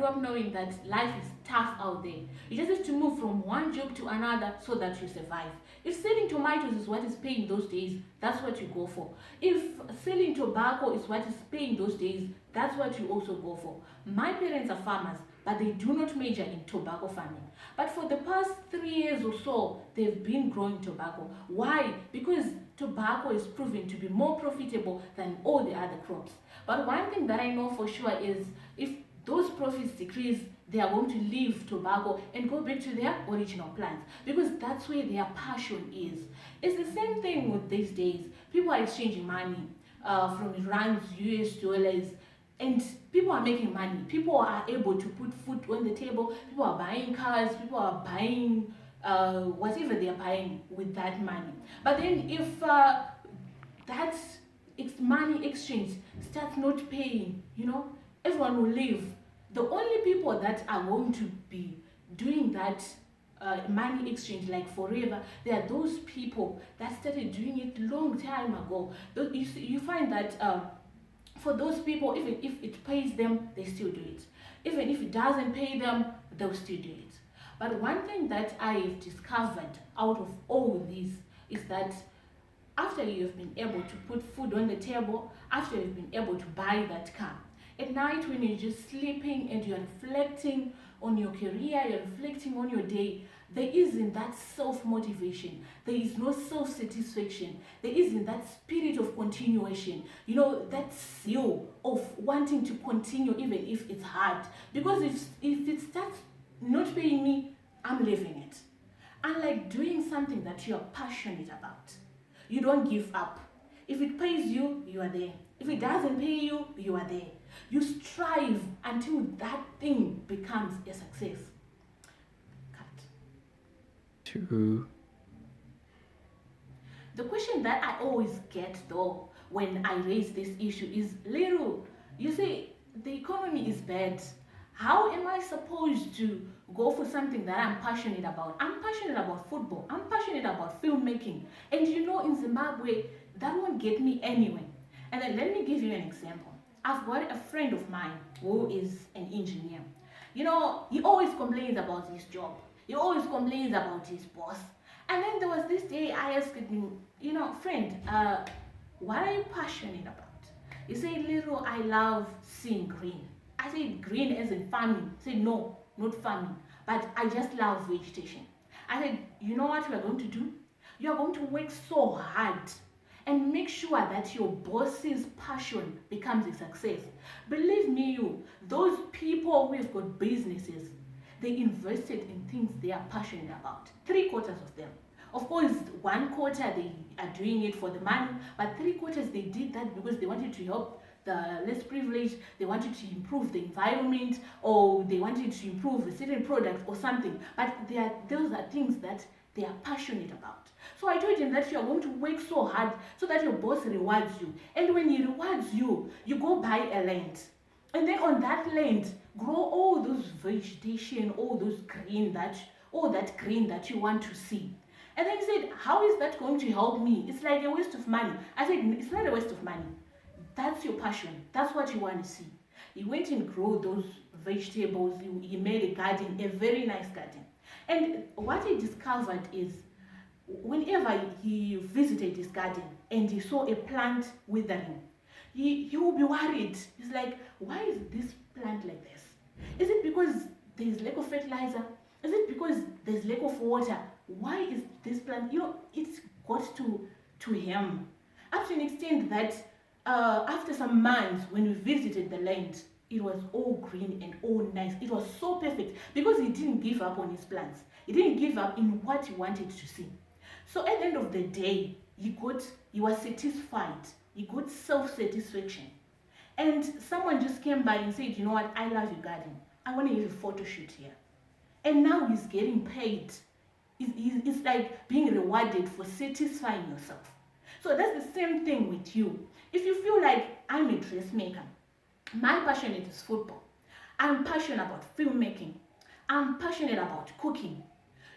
grew up knowing that life is tough out there. You just need to move from one job to another so that you survive. If selling tomatoes is what is paying those days, that's what you go for. If selling tobacco is what is paying those days, that's what you also go for. My parents are farmers, but they do not major in tobacco farming. But for the past 3 years or so, they've been growing tobacco. Why? Because tobacco is proven to be more profitable than all the other crops. But one thing that I know for sure is if those profits decrease, they are going to leave tobacco and go back to their original plants because that's where their passion is. It's the same thing with these days. People are exchanging money from rands, US dollars, and people are making money. People are able to put food on the table. People are buying cars. People are buying whatever they are buying with that money. But then if that money exchange starts not paying, everyone will leave. The only people that are going to be doing that money exchange like forever, they are those people that started doing it long time ago. You find that for those people, even if it pays them, they still do it. Even if it doesn't pay them, they'll still do it. But one thing that I've discovered out of all this is that after you've been able to put food on the table, after you've been able to buy that car, at night when you're just sleeping and you're reflecting on your career, you're reflecting on your day, there isn't that self-motivation. There is no self-satisfaction. There isn't that spirit of continuation. That zeal of wanting to continue even if it's hard. Because if it starts not paying me, I'm leaving it. Unlike doing something that you're passionate about, you don't give up. If it pays you, you are there. If it doesn't pay you, you are there. You strive until that thing becomes a success. Cut. True. The question that I always get though when I raise this issue is, LyRue, you say the economy is bad. How am I supposed to go for something that I'm passionate about? I'm passionate about football. I'm passionate about filmmaking. And in Zimbabwe, that won't get me anywhere. And then let me give you an example. I've got a friend of mine who is an engineer. He always complains about his job. He always complains about his boss. And then there was this day I asked him, friend, what are you passionate about? He said, LyRue, I love seeing green. I said, green as in farming. He said, no, not farming, but I just love vegetation. I said, you know what you are going to do? You are going to work so hard and make sure that your boss's passion becomes a success. Believe me, those people who have got businesses, they invested in things they are passionate about. 3/4 of them. Of course, 1/4 they are doing it for the money, but 3/4 they did that because they wanted to help the less privileged, they wanted to improve the environment, or they wanted to improve a certain product or something. But those are things that they are passionate about. So I told him that you are going to work so hard so that your boss rewards you. And when he rewards you, you go buy a land. And then on that land, grow all those vegetation, all that green that you want to see. And then he said, how is that going to help me? It's like a waste of money. I said, it's not a waste of money. That's your passion. That's what you want to see. He went and grew those vegetables. He made a garden, a very nice garden. And what he discovered is whenever he visited his garden and he saw a plant withering, he will be worried. He's like, why is this plant like this? Is it because there's lack of fertilizer? Is it because there's lack of water? Why is this plant? It's got to him. Up to an extent that after some months, when we visited the land, it was all green and all nice. It was so perfect because he didn't give up on his plants. He didn't give up in what he wanted to see. So at the end of the day, he was satisfied. He got self-satisfaction. And someone just came by and said, you know what, I love your garden. I want to have a photo shoot here. And now he's getting paid. It's like being rewarded for satisfying yourself. So that's the same thing with you. If you feel like I'm a dressmaker, my passion is football. I'm passionate about filmmaking. I'm passionate about cooking.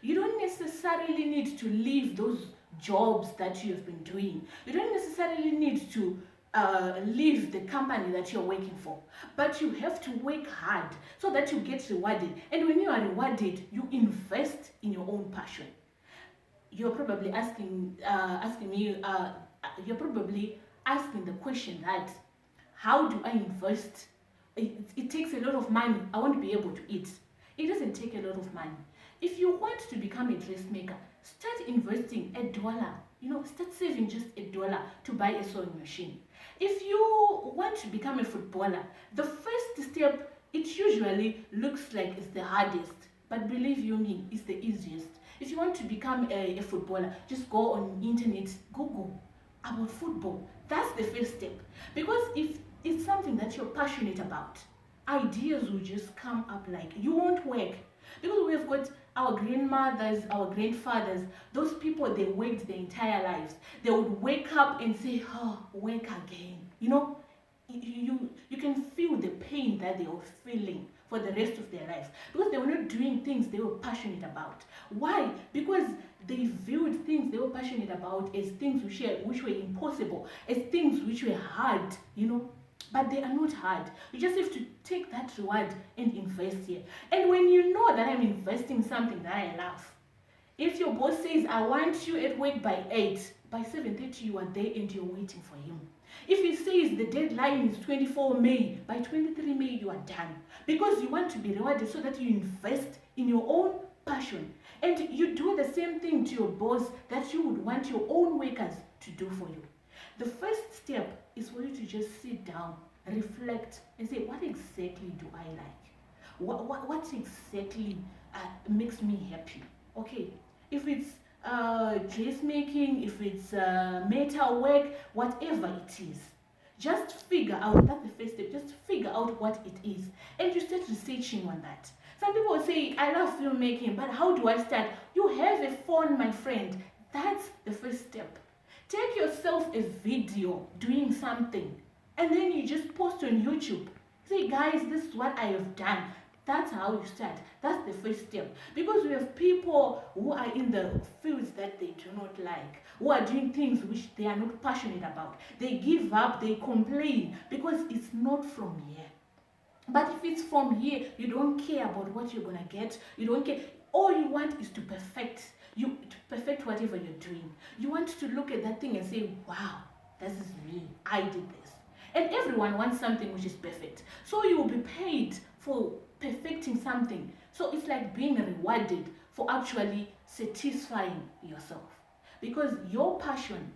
You don't necessarily need to leave those jobs that you've been doing. You don't necessarily need to leave the company that you're working for, but you have to work hard so that you get rewarded. And when you are rewarded, you invest in your own passion. You're probably asking me, you're probably asking the question that, how do I invest? It takes a lot of money. I won't be able to eat. It doesn't take a lot of money. If you want to become a dressmaker, start investing $1. Start saving just $1 to buy a sewing machine. If you want to become a footballer, the first step, it usually looks like it's the hardest, but believe you me, it's the easiest. If you want to become a footballer, just go on internet, Google about football. That's the first step. Because if it's something that you're passionate about, ideas will just come up like you won't work. Because we've got our grandmothers, our grandfathers, those people, they worked their entire lives. They would wake up and say, oh, work again. You can feel the pain that they were feeling for the rest of their lives because they were not doing things they were passionate about. Why? Because they viewed things they were passionate about as things which were impossible, as things which were hard. But they are not hard. You just have to take that reward and invest here. And when you know that I'm investing something that I love, if your boss says, I want you at work by 8, by 7:30 you are there and you're waiting for him. If he says the deadline is 24 May, by 23 May you are done. Because you want to be rewarded so that you invest in your own passion. And you do the same thing to your boss that you would want your own workers to do for you. The first step is for you to just sit down, reflect, and say, what exactly do I like? What exactly makes me happy? Okay, if it's dressmaking, if it's metal work, whatever it is, just figure out, that's the first step, just figure out what it is. And you start researching on that. Some people say, I love filmmaking, but how do I start? You have a phone, my friend. That's the first step. Take yourself a video doing something and then you just post on YouTube. Say, guys, this is what I have done. That's how you start. That's the first step. Because we have people who are in the fields that they do not like, who are doing things which they are not passionate about. They give up, they complain because it's not from here. But if it's from here, you don't care about what you're gonna get. You don't care. All you want is to perfect whatever you're doing. You want to look at that thing and say, wow, this is me. I did this. And everyone wants something which is perfect. So you will be paid for perfecting something. So it's like being rewarded for actually satisfying yourself. Because your passion